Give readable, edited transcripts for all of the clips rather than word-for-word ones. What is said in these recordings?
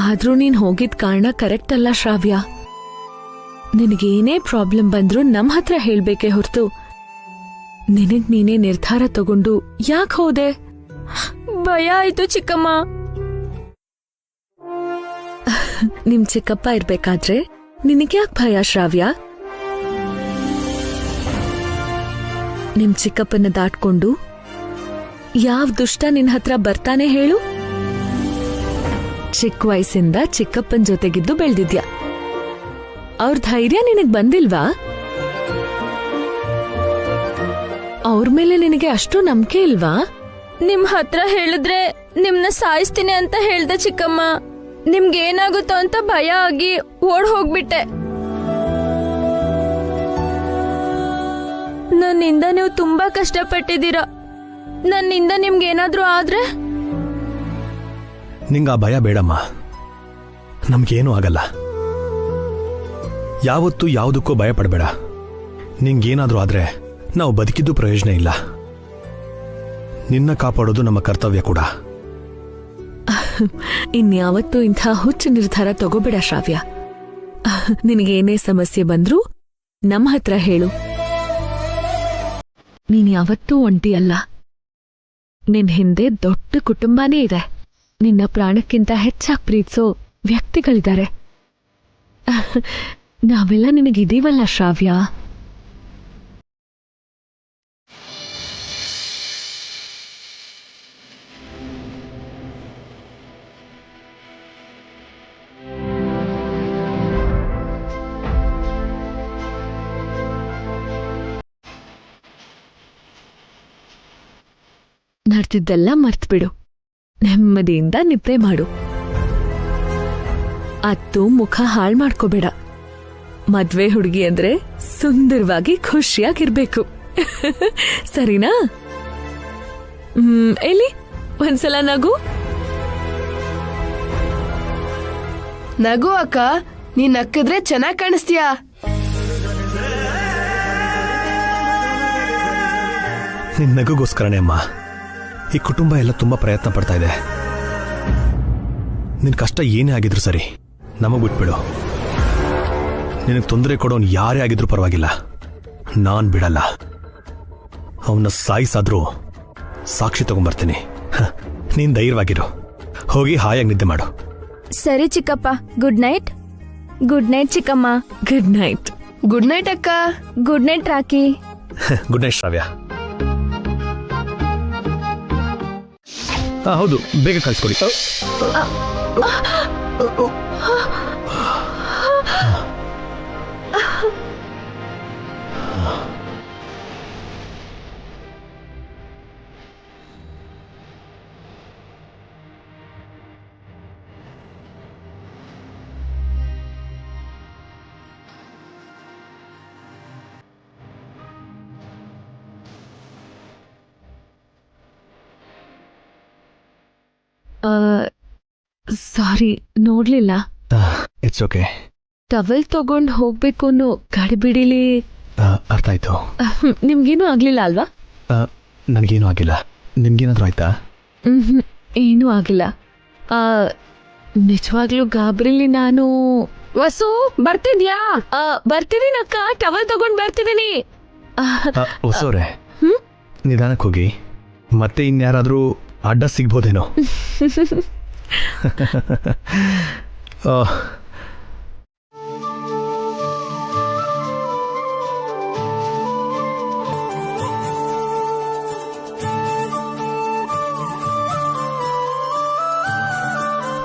ಆದ್ರೂ ನೀನ್ ಹೋಗಿದ್ ಕಾರಣ ಕರೆಕ್ಟ್ ಅಲ್ಲ ಶ್ರಾವ್ಯ. ನಿನಗೇನೇ ಪ್ರಾಬ್ಲಮ್ ಬಂದ್ರೂ ನಮ್ ಹತ್ರ ಹೇಳ್ಬೇಕೆ ಹೊರತು ನಿನಗ್ ನೀನೇ ನಿರ್ಧಾರ ತಗೊಂಡು ಯಾಕೆ ಹೋದೆ? ಭಯ ಆಯ್ತು ಚಿಕ್ಕಮ್ಮ. ನಿಮ್ ಚಿಕ್ಕಪ್ಪ ಇರ್ಬೇಕಾದ್ರೆ ನಿನಗ್ಯಾಕ್ ಭಯ ಶ್ರಾವ್ಯ? ನಿಮ್ ಚಿಕ್ಕಪ್ಪನ ದಾಟ್ಕೊಂಡು ಯಾವ ದುಷ್ಟ ನಿನ್ ಹತ್ರ ಬರ್ತಾನೆ ಹೇಳು? ಚಿಕ್ಕ ವಯಸ್ಸಿಂದ ಚಿಕ್ಕಪ್ಪನ್ ಜೊತೆಗಿದ್ದು ಬೆಳ್ದಿದ್ಯಾ. ಅವ್ರ ಧೈರ್ಯ ನಿನಗ್ ಬಂದಿಲ್ವಾ? ಅವ್ರ ಮೇಲೆ ನಿನಗೆ ಅಷ್ಟು ನಂಬಿಕೆ ಇಲ್ವಾ? ನಿಮ್ ಹತ್ರ ಹೇಳಿದ್ರೆ ನಿಮ್ನ ಸಾಯಿಸ್ತೀನಿ ಅಂತ ಹೇಳ್ದೆ ಚಿಕ್ಕಮ್ಮ. ನಿಮ್ಗೇನಾಗುತ್ತೋ ಅಂತ ಭಯ ಆಗಿ ಓಡ್ ಹೋಗ್ಬಿಟ್ಟೆ. ನನ್ನಿಂದ ನೀವು ತುಂಬಾ ಕಷ್ಟಪಟ್ಟಿದ್ದೀರ. ನನ್ನಿಂದ ನಿಮ್ಗೇನಾದ್ರೂ ಆದ್ರೆ? ನಿಂಗ ಆ ಭಯ ಬೇಡಮ್ಮ, ನಮ್ಗೇನೂ ಆಗಲ್ಲ. ಯಾವತ್ತೂ ಯಾವುದಕ್ಕೂ ಭಯ ಪಡಬೇಡ. ನಿಂಗೇನಾದ್ರೂ ಆದ್ರೆ ನಾವು ಬದುಕಿದ್ದು ಪ್ರಯೋಜನ ಇಲ್ಲ. ನಿನ್ನ ಕಾಪಾಡೋದು ನಮ್ಮ ಕರ್ತವ್ಯ ಕೂಡ. ಇನ್ಯಾವತ್ತೂ ಇಂಥ ಹುಚ್ಚು ನಿರ್ಧಾರ ತಗೋಬೇಡ ಶ್ರಾವ್ಯ. ನಿನಗೇನೇ ಸಮಸ್ಯೆ ಬಂದ್ರೂ ನಮ್ಮ ಹತ್ರ ಹೇಳು. ನೀನ್ ಯಾವತ್ತೂ ಒಂಟಿ ಅಲ್ಲ. ನಿನ್ ಹಿಂದೆ ದೊಡ್ಡ ಕುಟುಂಬನೇ ಇದೆ. ನಿನ್ನ ಪ್ರಾಣಕ್ಕಿಂತ ಹೆಚ್ಚಾಗಿ ಪ್ರೀತಿಸೋ ವ್ಯಕ್ತಿಗಳಿದ್ದಾರೆ. ನಾವೆಲ್ಲ ನಿನಗಿದೀವಲ್ಲ ಶ್ರಾವ್ಯ. ನಡೆದಿದ್ದೆಲ್ಲ ಮರ್ತ್ಬಿಡು. ನೆಮ್ಮದಿಯಿಂದ ನಿದ್ರೆ ಮಾಡು. ಅತ್ತು ಮುಖ ಹಾಳ್ ಮಾಡ್ಕೋಬೇಡ. ಮದ್ವೆ ಹುಡುಗಿ ಅಂದ್ರೆ ಸುಂದರವಾಗಿ ಖುಷಿಯಾಗಿರ್ಬೇಕು. ಸರಿನಾ? ಎಲ್ಲಿ ಒಂದ್ಸಲ ನಗು. ನಗು ಅಕ್ಕ, ನೀನ್ ನಕ್ಕಿದ್ರೆ ಚೆನ್ನಾಗ್ ಕಾಣಿಸ್ತೀಯಾ. ನಿನ್ ನಗುಗೋಸ್ಕರನೇ ಅಮ್ಮ ಈ ಕುಟುಂಬ ಎಲ್ಲ ತುಂಬಾ ಪ್ರಯತ್ನ ಪಡ್ತಾ ಇದೆ. ನಿನ್ ಕಷ್ಟ ಏನೇ ಆಗಿದ್ರು ಸರಿ, ನಮಗ್ ಬಿಟ್ಬಿಡು. ನಿನಗೆ ತೊಂದರೆ ಕೊಡೋನ್ ಯಾರೇ ಆಗಿದ್ರು ಪರವಾಗಿಲ್ಲ, ನಾನ್ ಬಿಡಲ್ಲ. ಅವನ್ನ ಸಾಯಿಸಾದ್ರೂ ಸಾಕ್ಷಿ ತಗೊಂಡ್ಬರ್ತೀನಿ. ನೀನ್ ಧೈರ್ಯವಾಗಿರು. ಹೋಗಿ ಹಾಯಾಗಿ ನಿದ್ದೆ ಮಾಡು. ಸರಿ ಚಿಕ್ಕಪ್ಪ, ಗುಡ್ ನೈಟ್. ಗುಡ್ ನೈಟ್ ಚಿಕ್ಕಮ್ಮ. Good night. ಗುಡ್ ನೈಟ್ ಅಕ್ಕ. Good night Rocky. Good night Shravya. ಹೌದು, ಬೇಗ ಕಳಿಸ್ಕೊಡಿ. ಸಾರಿ, ನೋಡ್ಲಿಲ್ಲ. It's okay. ಟವಲ್ ತಗೊಂಡ್ ಹೋಗ್ಬೇಕು ಅನ್ನೋ ಗಡಿಬಿಡಿಲಿ. ಅರ್ಥ ಆಯ್ತು. ನಿಮ್ಗೇನು ಆಗ್ಲಿಲ್ಲ ಅಲ್ವಾ? ನನಗೇನು ಆಗಿಲ್ಲ. ನಿಮ್ಗೇನಾದ್ರೂ ಆಯ್ತಾ? ಏನೂ ಆಗಿಲ್ಲ. ನಿಜವಾಗ್ಲೂ ಗಾಬರಿಲಿ ನಾನು. ವಸು ಬರ್ತಿದ್ಯಾ? ಬರ್ತಿದ್ದೀನಿ ಅಕ್ಕ, ಟವಲ್ ತಗೊಂಡ್ ಬರ್ತಿದ್ದೀನಿ. ಹೊಸವ್ರೆ, ನಿಧಾನಕ್ಕೆ ಹೋಗಿ. ಮತ್ತೆ ಇನ್ಯಾರಾದ್ರೂ ಅಡ್ಡ ಸಿಗ್ಬೋದೇನೋ.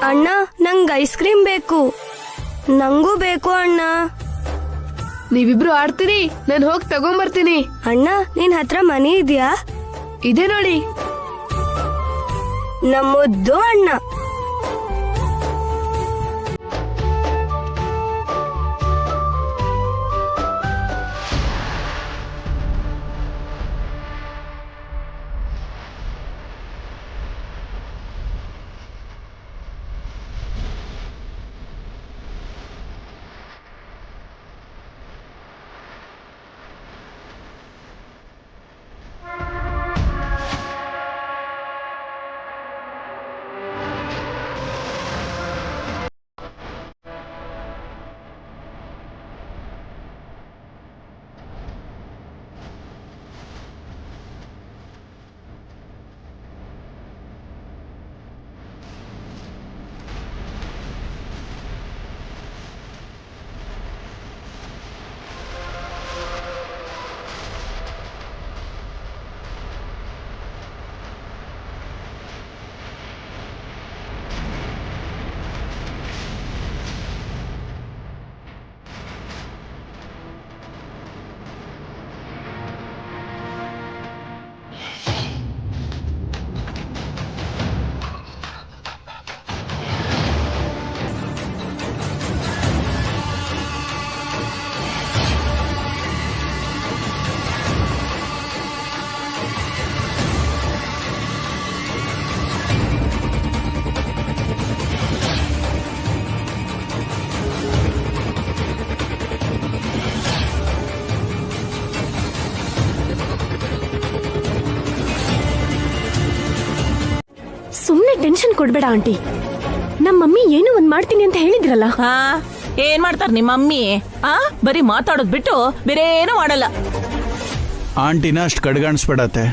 ಅಣ್ಣ, ನಂಗೆ ಐಸ್ ಕ್ರೀಮ್ ಬೇಕು. ನಂಗೂ ಬೇಕು ಅಣ್ಣ. ನೀವಿಬ್ರು ಆಡ್ತೀರಿ, ನಾನು ಹೋಗಿ ತಗೊಂಬರ್ತೀನಿ. ಅಣ್ಣ, ನಿನ್ ಹತ್ರ ಮನಿ ಇದೆಯಾ? ಇದೆ ನೋಡಿ. ನಮ್ಮುದ್ದು ಅಣ್ಣ. ಟೆನ್ಷನ್ ಕೊಡ್ಬೇಡ ಆಂಟಿ. ನಮ್ಮ ಮಮ್ಮಿ ಏನೋ ಒಂದ್ ಮಾಡ್ತೀನಿ ಅಂತ ಹೇಳಿದ್ರಲ್ಲ. ಹಾ, ಏನ್ ಮಾಡ್ತಾರ ನಿಮ್ಮ ಮಮ್ಮಿ? ಬರೀ ಮಾತಾಡೋದ್ ಬಿಟ್ಟು ಬೇರೆ ಏನೂ ಮಾಡಲ್ಲ. ಆಂಟಿನ ಅಷ್ಟು ಕಡ್ಗಾಣಿಸ್ಬೇಡತ್ತೆ.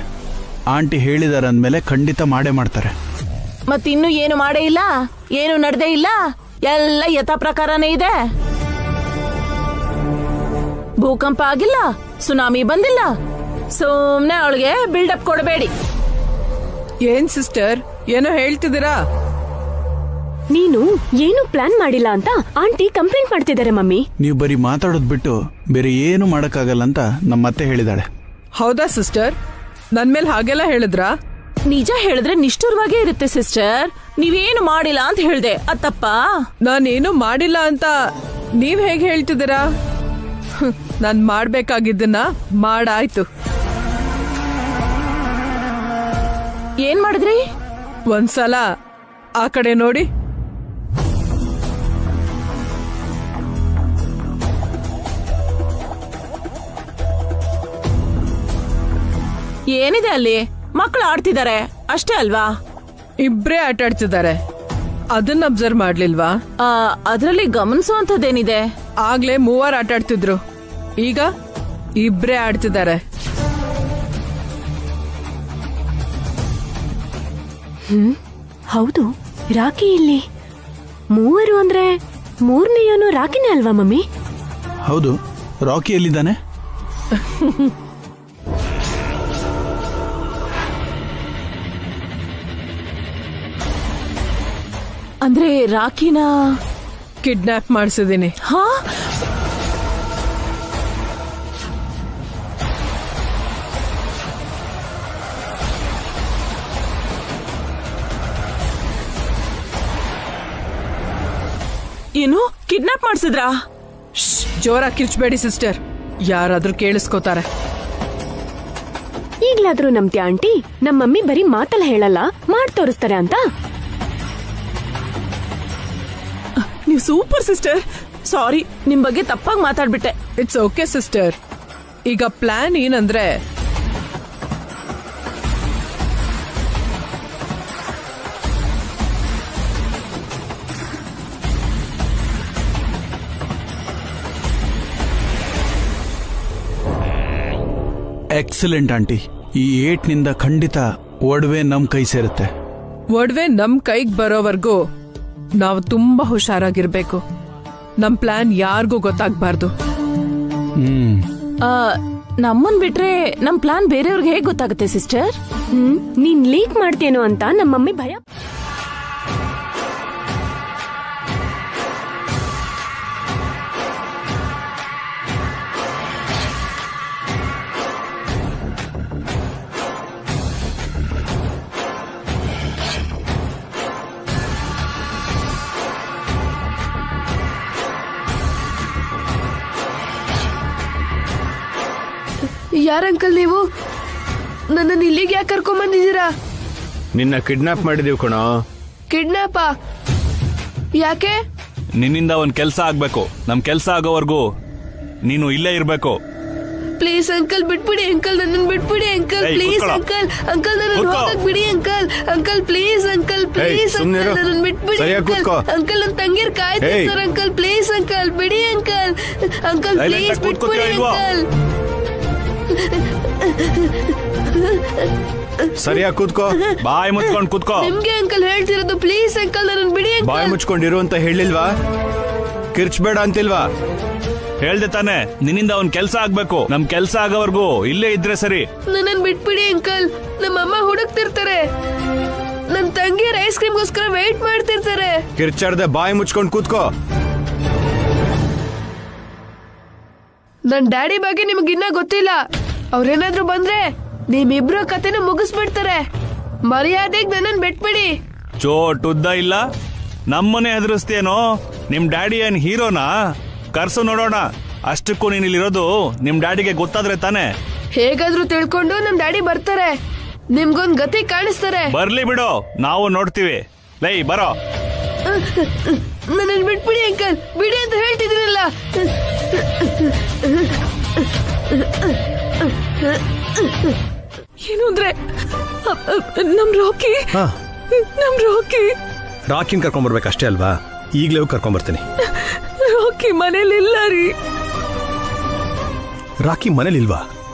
ಆಂಟಿ ಹೇಳಿದಾರ ಅಂದ್ಮೇಲೆ ಖಂಡಿತ ಮಾಡೇ ಮಾಡ್ತಾರೆ. ಮತ್ತಿನ್ನು ಏನು ಮಾಡೇ ಇಲ್ಲ, ಏನು ನಡೆದೇ ಇಲ್ಲ, ಎಲ್ಲ ಯಥಾ ಪ್ರಕಾರನೇ ಇದೆ. ಭೂಕಂಪ ಆಗಿಲ್ಲ, ಸುನಾಮಿ ಬಂದಿಲ್ಲ. ಸುಮ್ನೆ ಅವಳಿಗೆ ಬಿಲ್ಡಪ್ ಕೊಡಬೇಡಿ. ಏನ್ ಸಿಸ್ಟರ್, ಏನೋ ಹೇಳ್ತಿದ್ದೀರಾ? ನೀನು ಏನು ಪ್ಲಾನ್ ಮಾಡಿಲ್ಲ ಅಂತ ಆಂಟಿ ಕಂಪ್ಲೇಂಟ್ ಮಾಡ್ತಿದ್ದಾರೆ ಮಮ್ಮಿ. ನೀವು ಬರೀ ಮಾತಾಡೋದ್ ಬಿಟ್ಟು ಬೇರೆ ಏನು ಮಾಡಕ್ಕಾಗಲ್ಲ ಅಂತ ನಮ್ಮ ಅತ್ತೆ ಹೇಳಿದಾಳೆ. ಹೌದಾ ಸಿಸ್ಟರ್? ನನ್ ಮೇಲೆ ಹಾಗೆಲ್ಲ ಹೇಳಿದ್ರಾ? ನಿಜ ಹೇಳಿದ್ರೆ ನಿಷ್ಠುರವಾಗೇ ಇರುತ್ತೆ ಸಿಸ್ಟರ್. ನೀವೇನು ಮಾಡಿಲ್ಲ ಅಂತ ಹೇಳ್ದೆ, ಅತ್ತಪ್ಪ. ನಾನೇನು ಮಾಡಿಲ್ಲ ಅಂತ ನೀವ್ ಹೇಗೆ ಹೇಳ್ತಿದ್ದೀರಾ? ನಾನ್ ಮಾಡ್ಬೇಕಾಗಿದ್ದನ್ನ ಮಾಡಾಯ್ತು. ಏನ್ ಮಾಡಿದ್ರಿ? ಒಂದ್ಸಲ ಆ ಕಡೆ ನೋಡಿ. ಏನಿದೆ ಅಲ್ಲಿ? ಮಕ್ಕಳು ಆಡ್ತಿದ್ದಾರೆ ಅಷ್ಟೇ ಅಲ್ವಾ? ಇಬ್ರೇ ಆಟ ಆಡ್ತಿದ್ದಾರೆ, ಅದನ್ನ ಅಬ್ಸರ್ವ್ ಮಾಡ್ಲಿಲ್ವಾ? ಅದ್ರಲ್ಲಿ ಗಮನಿಸುವಂತದ್ದೇನಿದೆ? ಆಗ್ಲೇ 3 ಆಟ ಆಡ್ತಿದ್ರು, ಈಗ ಇಬ್ರೇ ಆಡ್ತಿದ್ದಾರೆ. ಹೌದು, ರಾಕಿ ಇಲ್ಲಿ 3 ಅಂದ್ರೆ 3ನೇಯವನು ರಾಕಿನೇ ಅಲ್ವಾ ಮಮ್ಮಿ? ಹೌದು, ರಾಕಿ ಎಲ್ಲಿದ್ದಾನೆ? ಅಂದ್ರೆ ರಾಕಿನ ಕಿಡ್ನಾಪ್ ಮಾಡಿಸಿದೀನಿ. ಹಾ, ಏನು ಕಿಡ್ನಾಪ್ ಮಾಡಿಸಿದ್ರಾ? ಜೋರಾಗಿ ಕಿರ್ಚ್ಬೇಡಿ ಸಿಸ್ಟರ್, ಯಾರಾದ್ರೂ ಕೇಳಿಸ್ಕೋತಾರೆ. ಈಗ್ಲಾದ್ರೂ ನಂಬ್ತೀಯ ಆಂಟಿ? ನಮ್ಮ ಮಮ್ಮಿ ಬರೀ ಮಾತಲ್ಲ ಹೇಳಲ್ಲ, ಮಾಡ್ ತೋರಿಸ್ತಾರೆ ಅಂತ. ನೀವು ಸೂಪರ್ ಸಿಸ್ಟರ್. ಸಾರಿ, ನಿಮ್ ಬಗ್ಗೆ ತಪ್ಪಾಗಿ ಮಾತಾಡ್ಬಿಟ್ಟೆ. It's okay sister. ಈಗ ಪ್ಲಾನ್ ಏನಂದ್ರೆ, ಎಕ್ಸಲೆಂಟ್ ಆಂಟಿ. ಈ 8ನಿಂದ ಖಂಡಿತ ಒಡವೆ ನಮ್ ಕೈ ಸೇರುತ್ತೆ. ಒಡವೆ ನಮ್ ಕೈಗ್ ಬರೋವರೆಗೂ ನಾವು ತುಂಬಾ ಹುಷಾರಾಗಿರ್ಬೇಕು. ನಮ್ ಪ್ಲಾನ್ ಯಾರಿಗೂ ಗೊತ್ತಾಗ್ಬಾರ್ದು. ನಮ್ಮನ್ ಬಿಟ್ರೆ ನಮ್ ಪ್ಲಾನ್ ಬೇರೆಯವ್ರಿಗೆ ಹೇಗ್ ಗೊತ್ತಾಗುತ್ತೆ ಸಿಸ್ಟರ್? ನೀನ್ ಲೀಕ್ ಮಾಡ್ತೇನೋ ಅಂತ ನಮ್ಮ ಮಮ್ಮಿ ಭಯ. ಯಾರ ಅಂಕಲ್ ನೀವು? ನನ್ನನ್ನು ಇಲ್ಲಿಗೆ ಯಾಕೆ ಕರ್ಕೊಂಡ್ ಬಂದಿದ್ದೀರಾ? ನಿನ್ನ ಕಿಡ್ನಾಪ್ ಮಾಡಿದೀವಿ ಕಣೋ. ಕಿಡ್ನಾಪ? ಯಾಕೆ? ನಿನ್ನಿಂದ ಒಂದ್ ಕೆಲ್ಸ ಆಗ್ಬೇಕು. ನಮ್ ಕೆಲ್ಸ ಆಗೋವರೆಗೂ ನೀನು ಇಲ್ಲೇ ಇರ್ಬೇಕು. ಪ್ಲೀಸ್ ಅಂಕಲ್ ಬಿಟ್ಬಿಡಿ ಅಂಕಲ್, ನನ್ನನ್ನು ಬಿಟ್ಬಿಡಿ ಅಂಕಲ್. ಪ್ಲೀಸ್ ಅಂಕಲ್, ಅಂಕಲ್ ನನ್ನನ್ನು ಹೋಗಕ್ ಬಿಡಿ uncle. Uncle please uncle, please uncle ನನ್ನನ್ನು ಬಿಟ್ಬಿಡಿ ಅಂಕಲ್. ಅಂಕಲ್ ನನ್ನ ತಂಗಿರ್ ಕಾಯ್ತಿರ್ತಾರೆ ಅಂಕಲ್. ಪ್ಲೀಸ್ ಅಂಕಲ್ ಬಿಡಿ ಅಂಕಲ್. ಅಂಕಲ್ ಪ್ಲೀಸ್ ಬಿಟ್ಬಿಡಿ ಅಂಕಲ್. ಸರಿಯಾಗಿ ಕೂತ್ಕೋ, ಬಾಯಿ ಮುಚ್ಕೊಂಡು ಕೂತ್ಕೋ. ನಿಮ್ಗೆ ಅಂಕಲ್ ಹೇಳ್ತಿರೋದು, ಪ್ಲೀಸ್ ಅಂಕಲ್ ನನ್ನನ್ನು ಬಿಡಿ ಅಂಕಲ್. ಬಾಯಿ ಮುಚ್ಕೊಂಡಿರು ಅಂತ ಹೇಳಿಲ್ವಾ? ಕಿರ್ಚ್ಬೇಡ ಅಂತಿಲ್ವಾ? ಹೇಳ್ದೆ ತಾನೆ, ನಿನ್ನಿಂದ ಒಂದ್ ಕೆಲ್ಸ ಆಗ್ಬೇಕು. ನಮ್ ಕೆಲ್ಸ ಆಗೋವರೆಗೂ ಇಲ್ಲೇ ಇದ್ರೆ ಸರಿ. ನನ್ನನ್ನು ಬಿಟ್ಬಿಡಿ ಅಂಕಲ್. ನಮ್ಮಮ್ಮ ಹುಡುಕ್ತಿರ್ತಾರೆ, ನನ್ ತಂಗಿಯರ್ ಐಸ್ ಕ್ರೀಮ್ಗೋಸ್ಕರ ವೇಟ್ ಮಾಡ್ತಿರ್ತಾರೆ. ಕಿರ್ಚಾಡ್ದೆ ಬಾಯಿ ಮುಚ್ಕೊಂಡು ಕೂತ್ಕೋ. ನನ್ ಡ್ಯಾಡಿ ಬಗ್ಗೆ ನಿಮಗಿನ್ನ ಗೊತ್ತಿಲ್ಲ. ಅವ್ರೇನಾದ್ರೂ ಬಂದ್ರೆ ನಿಮ್ಮಿಬ್ರು ಕತೆನ ಮುಗಿಸ್ಬಿಡ್ತಾರೆ. ಮರ್ಯಾದೆಗೆ ನನ್ನನ್ನು ಬಿಟ್ಬಿಡಿ. ಚೋಟ್ ಉದ್ದ ಇಲ್ಲ, ನಮ್ಮನೆ ಹೆದರಿಸ್ತೇನೋ? ನಿಮ್ ಡ್ಯಾಡಿ ಏನ್ ಹೀರೋನಾ? ಕರ್ಸು ನೋಡೋಣ. ಅಷ್ಟಕ್ಕೂ ನೀನ್ ಇಲ್ಲಿರೋದು ನಿಮ್ ಡ್ಯಾಡಿಗೆ ಗೊತ್ತಾದ್ರೆ ತಾನೆ. ಹೇಗಾದ್ರೂ ತಿಳ್ಕೊಂಡು ನಮ್ ಡ್ಯಾಡಿ ಬರ್ತಾರೆ, ನಿಮ್ಗೊಂದ್ ಗತಿ ಕಾಣಿಸ್ತಾರೆ. ಬರ್ಲಿ ಬಿಡು, ನಾವು ನೋಡ್ತೀವಿ. ಲೈ ಬರೋ. ನನ್ನನ್ನು ಬಿಟ್ಬಿಡಿ ಅಂಕಲ್, ಬಿಡಿ ಅಂತ ಹೇಳ್ತಿದ್ದೀನಲ್ಲ. ಏನು ಅಂದ್ರೆ ನಮ್ ರಾಕಿ ನಮ್ ರಾಕಿ ರಾಕಿನ್ ಕರ್ಕೊಂಬರ್ಬೇಕಷ್ಟೇ ಅಲ್ವಾ? ಈಗಲೇ ಹೋಗಿ ಕರ್ಕೊಂಬರ್ತೀನಿ. ರಾಕಿ ಮನೇಲಿಲ್ಲ ರೀ. ರಾಕಿ ಮನೇಲಿಲ್ವಾ?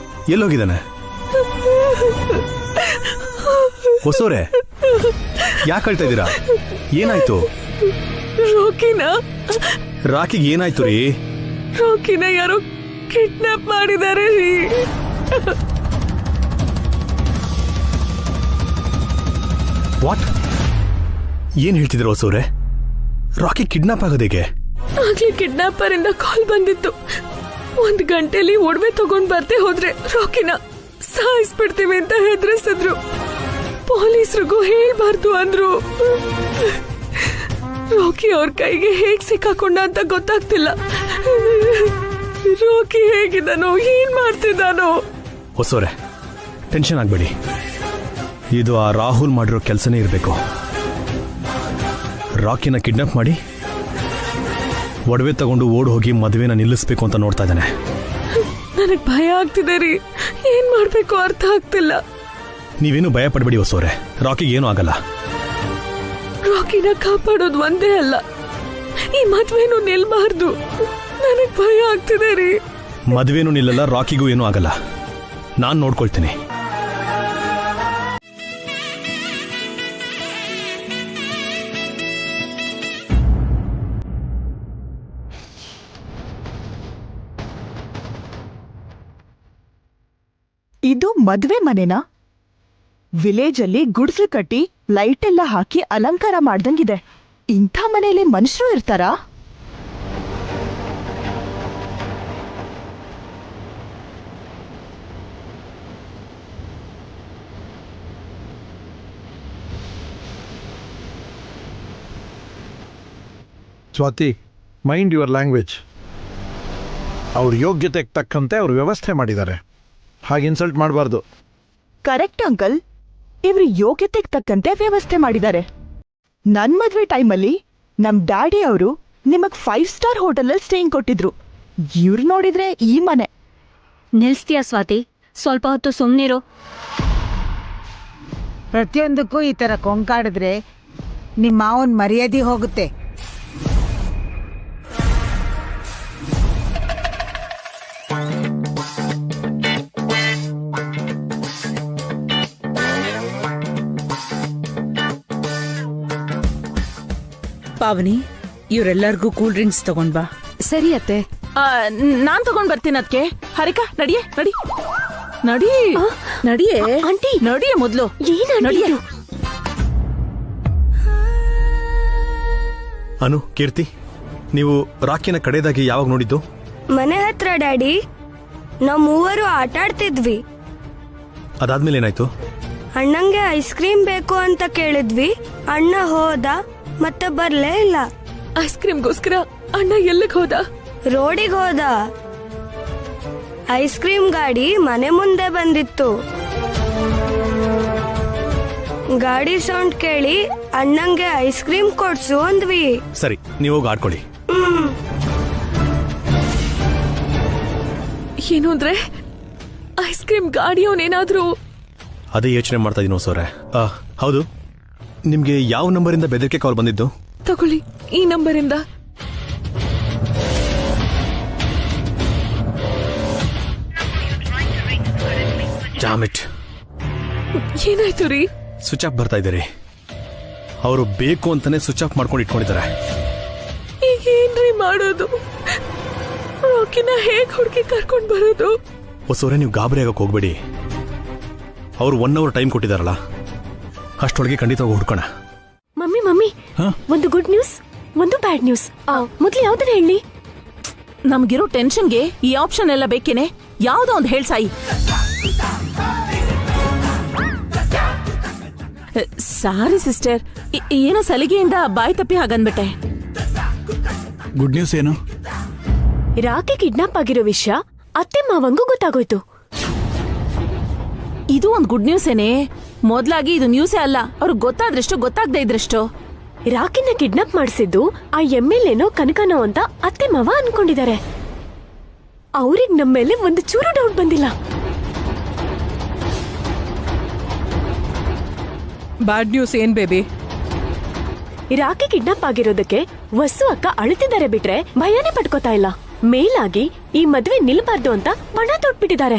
ಎಲ್ಲೋಗಿದ್ದಾನೆ? ಹೊಸೋರೆ ಯಾಕೆ ಹೇಳ್ತಾ ಇದ್ದೀರಾ? ಏನಾಯ್ತು? ರಾಕಿಗೆ ಏನಾಯ್ತು ರೀ? ರಾಕಿನ ಯಾರೋ ಕಿಡ್ನಾಪ್ ಮಾಡಿದ್ದಾರೆ ರೀ. ವಾಟ್? ಏನ್ ಹೇಳ್ತಿದ್ರು ಹೊಸೋರೆ? ರಾಕಿ ಕಿಡ್ನಾಪ್ ಆಗೋದೇಗೆ? ಆಗ್ಲೇ ಕಿಡ್ನಾಪರ್ ಇಂದ ಕಾಲ್ ಬಂದಿತ್ತು. 1 ಗಂಟೆಲಿ ಒಡವೆ ತಗೊಂಡ್ ಬರ್ತೆ ಹೋದ್ರೆ ರಾಕಿನ ಸಾಯಿಸ್ಬಿಡ್ತೀವಿ ಅಂತ ಹೆದರಿಸಿದ್ರು. ಪೊಲೀಸ್ರಿಗೂ ಹೇಳ್ಬಾರ್ದು ಅಂದ್ರು. ರಾಕಿ ಅವ್ರ ಕೈಗೆ ಹೇಗ್ ಸಿಕ್ಕಾಕೊಂಡ ಅಂತ ಗೊತ್ತಾಗ್ತಿಲ್ಲ. ರಾಕಿ ಹೇಗಿದ್ದಾನೋ, ಏನ್ ಮಾಡ್ತಿದ್ದಾನೋ? ಹೊಸೋರೆ ಟೆನ್ಷನ್ ಆಗ್ಬೇಡಿ. ಇದು ಆ ರಾಹುಲ್ ಮಾಡಿರೋ ಕೆಲಸನೇ ಇರಬೇಕು. ರಾಕಿನ ಕಿಡ್ನಾಪ್ ಮಾಡಿ ಒಡವೆ ತಗೊಂಡು ಓಡ್ ಹೋಗಿ ಮದುವೆನ ನಿಲ್ಲಿಸ್ಬೇಕು ಅಂತ ನೋಡ್ತಾ ಇದ್ದಾನೆ. ನನಗ್ ಭಯ ಆಗ್ತಿದೆ ರೀ. ಏನ್ ಮಾಡ್ಬೇಕು ಅರ್ಥ ಆಗ್ತಿಲ್ಲ. ನೀವೇನು ಭಯ ಪಡ್ಬೇಡಿ ಹೊಸೋರೆ, ರಾಕಿಗೆ ಏನೂ ಆಗಲ್ಲ. ರಾಕಿನ ಕಾಪಾಡೋದು ಒಂದೇ ಅಲ್ಲ, ಈ ಮದ್ವೆನೂ ನಿಲ್ಬಾರ್ದು. ನನಗ್ ಭಯ ಆಗ್ತಿದೆ ರೀ. ಮದುವೆನೂ ನಿಲ್ಲಲ್ಲ, ರಾಕಿಗೂ ಏನೂ ಆಗಲ್ಲ. ನಾನ್ ನೋಡ್ಕೊಳ್ತೀನಿ. ಇದು ಮದ್ವೆ ಮನೆನಾ? ವಿಲೇಜ್ ಅಲ್ಲಿ ಗುಡಿಸಲು ಕಟ್ಟಿ ಲೈಟ್ ಎಲ್ಲ ಹಾಕಿ ಅಲಂಕಾರ ಮಾಡ್ದಂಗಿದೆ. ಇಂಥ ಮನೆಯಲ್ಲಿ ಮನುಷ್ಯರು ಇರ್ತಾರಾ? Swati, mind your language. ಅವ್ರ ಯೋಗ್ಯತೆಗೆ ತಕ್ಕಂತೆ ಅವ್ರು ವ್ಯವಸ್ಥೆ ಮಾಡಿದ್ದಾರೆ, ಹಾಗೆ ಇನ್ಸಲ್ಟ್ ಮಾಡಬಾರ್ದು. ಕರೆಕ್ಟ್ ಅಂಕಲ್, ಇವ್ರ ಯೋಗ್ಯತೆಗೆ ತಕ್ಕಂತೆ ವ್ಯವಸ್ಥೆ ಮಾಡಿದ್ದಾರೆ. ನನ್ ಮದ್ವೆ ಟೈಮಲ್ಲಿ ನಮ್ ಡ್ಯಾಡಿ ಅವರು ನಿಮಗ್ 5 ಸ್ಟಾರ್ ಹೋಟೆಲಲ್ಲಿ ಸ್ಟೇಯಿಂಗ್ ಕೊಟ್ಟಿದ್ರು. ಇವ್ರು ನೋಡಿದ್ರೆ ಈ ಮನೆ. ನಿಲ್ಸ್ತೀಯಾ ಸ್ವಾತಿ? ಸ್ವಲ್ಪ ಹೊತ್ತು ಸುಮ್ಮನಿರು. ಪ್ರತಿಯೊಂದಕ್ಕೂ ಈ ಥರ ಕೊಂಕಾಡಿದ್ರೆ ನಿಮ್ಮ ಮಾವನ ಮರ್ಯಾದೆ ಹೋಗುತ್ತೆ. ಪಾವನಿ, ಇವರೆಲ್ಲರಿಗೂ ಕೂಲ್ ಡ್ರಿಂಕ್ಸ್ ತಗೊಂಡ್ ಬಾ. ಸರಿ ಅತ್ತೆ. ನಾನ್ ತಗೊಂಡ್ ಬರ್ತೀನಿ. ಅದಕ್ಕೆ ಹರಿಕಾ, ನಡಿಯೇ, ನಡಿ ನಡಿ ನಡಿಯೇ ಆಂಟಿ, ನಡಿಯೇ ಮೊದ್ಲು. ನಡಿಯೇ. ಅನು, ಕೀರ್ತಿ, ನೀವು ರಾಕಿನ ಕಡೆದಾಗಿ ಯಾವಾಗ ನೋಡಿದ್ದು? ಮನೆ ಹತ್ರ ಡ್ಯಾಡಿ. ನಾವು ಮೂವರು ಆಟ ಆಡ್ತಿದ್ವಿ. ಅದಾದ್ಮೇಲೆ ಏನಾಯ್ತು? ಅಣ್ಣಂಗೆ ಐಸ್ ಕ್ರೀಮ್ ಬೇಕು ಅಂತ ಕೇಳಿದ್ವಿ. ಅಣ್ಣ ಹೋದ, ಮತ್ತೆ ಬರ್ಲೇ ಇಲ್ಲ. ಐಸ್ ಕ್ರೀಮ್ಗೋಸ್ಕರ ಅಣ್ಣ ಎಲ್ಲಿಗೆ ಹೋದ? ರೋಡಿಗೆ ಹೋದ. ಐಸ್ ಕ್ರೀಮ್ ಗಾಡಿ ಮನೆ ಮುಂದೆ ಬಂದಿತ್ತು. ಗಾಡಿ ಸೌಂಡ್ ಕೇಳಿ ಅಣ್ಣಂಗೆ ಐಸ್ ಕ್ರೀಮ್ ಕೊಡ್ಸು ಅಂದ್ವಿ. ಸರಿ, ನೀವು ಹೋಗಿ ಆಡ್ಕೊಳ್ಳಿ. ಏನು ಅಂದ್ರೆ ಐಸ್ ಕ್ರೀಮ್ ಗಾಡಿಯವನೇನಾದ್ರೂ? ಅದೇ ಯೋಚನೆ ಮಾಡ್ತಾ ಇದೀನಿ ಹೊಸೋರೆ. ಹೌದು, ನಿಮ್ಗೆ ಯಾವ ನಂಬರಿಂದ ಬೆದರಿಕೆ ಕಾಲ್ ಬಂದಿದ್ದು? ತಗೊಳ್ಳಿ, ಈ ನಂಬರಿಂದ. Dam it. ಏನಾಯ್ತು ರೀ? ಸ್ವಿಚ್ ಆಫ್ ಬರ್ತಾ ಇದ್ದೀರಿ. ಅವರು ಬೇಕು ಅಂತಾನೆ ಸ್ವಿಚ್ ಆಫ್ ಮಾಡ್ಕೊಂಡು ಇಟ್ಕೊಂಡಿದ್ದಾರೆ. ಈಗ ಏನ್ರಿ ಮಾಡೋದು? ರಾಕಿನ ಹೇಗ್ ಹುಡುಕಿ ಕರ್ಕೊಂಡ್ ಬರೋದು? ಹೊಸೋರೆ, ನೀವು ಗಾಬರಿ ಆಗಕ್ಕೆ ಹೋಗ್ಬೇಡಿ. ಅವರು 1 ಅವರ್ ಟೈಮ್ ಕೊಟ್ಟಿದಾರಲ್ಲ, ಅಷ್ಟೊಳಗೆ ಖಂಡಿತವಾಗಿ ಹುಡ್ಕೋಣ. ಮಮ್ಮಿ, ಒಂದು ಗುಡ್ ನ್ಯೂಸ್, ಒಂದು ಬ್ಯಾಡ್ ನ್ಯೂಸ್. ಮೊದ್ಲು ಯಾವ್ದನ್ನ ಹೇಳಿ? ನಮ್ಗಿರೋ ಟೆನ್ಷನ್ಗೆ ಈ ಆಪ್ಷನ್ ಎಲ್ಲ ಬೇಕೇನೆ? ಯಾವ್ದೋ ಒಂದು ಹೇಳ್ ಸಾಯಿ. ಸಾರಿ ಸಿಸ್ಟರ್, ಏನೋ ಸಲಿಗೆಯಿಂದ ಬಾಯಿ ತಪ್ಪಿ ಹಾಗನ್ಬಿಟ್ಟೆ. ಗುಡ್ ನ್ಯೂಸ್ ಏನು? ರಾಕಿ ಕಿಡ್ನಾಪ್ ಆಗಿರೋ ವಿಷಯ ಅತ್ತೆ ಮಾವಂಗೂ ಗೊತ್ತಾಗೋಯ್ತು. ಇದು ಒಂದು ಗುಡ್ ನ್ಯೂಸ್ ಏನೇ? ಮೊದ್ಲಾಗಿ ಇದು ನ್ಯೂಸೇ ಅಲ್ಲ. ಅವ್ರಿಗೆ ಗೊತ್ತಾದ್ರಷ್ಟು, ಗೊತ್ತಾಗದೆ ಇದ್ರಷ್ಟು. ರಾಕಿನ ಕಿಡ್ನಾಪ್ ಮಾಡಿಸಿದ್ದು ಆ MLAನೋ ಕನಕನೋ ಅಂತ ಅತ್ತೆ ಮಾವ ಅನ್ಕೊಂಡಿದ್ದಾರೆ. ಅವ್ರಿಗೆ ನಮ್ಮ ಮೇಲೆ ಒಂದು ಚೂರು ಡೌಟ್ ಬಂದಿಲ್ಲ. ಬ್ಯಾಡ್ ನ್ಯೂಸ್ ಏನ್ ಬೇಬಿ? ರಾಖಿ ಕಿಡ್ನಾಪ್ ಆಗಿರೋದಕ್ಕೆ ವಸು ಅಕ್ಕ ಅಳುತ್ತಿದ್ದಾರೆ ಬಿಟ್ರೆ ಭಯನೇ ಪಡ್ಕೋತಾ ಇಲ್ಲ. ಮೇಲಾಗಿ ಈ ಮದ್ವೆ ನಿಲ್ಬಾರ್ದು ಅಂತ ಪಣ ತೊಟ್ಬಿಟ್ಟಿದ್ದಾರೆ.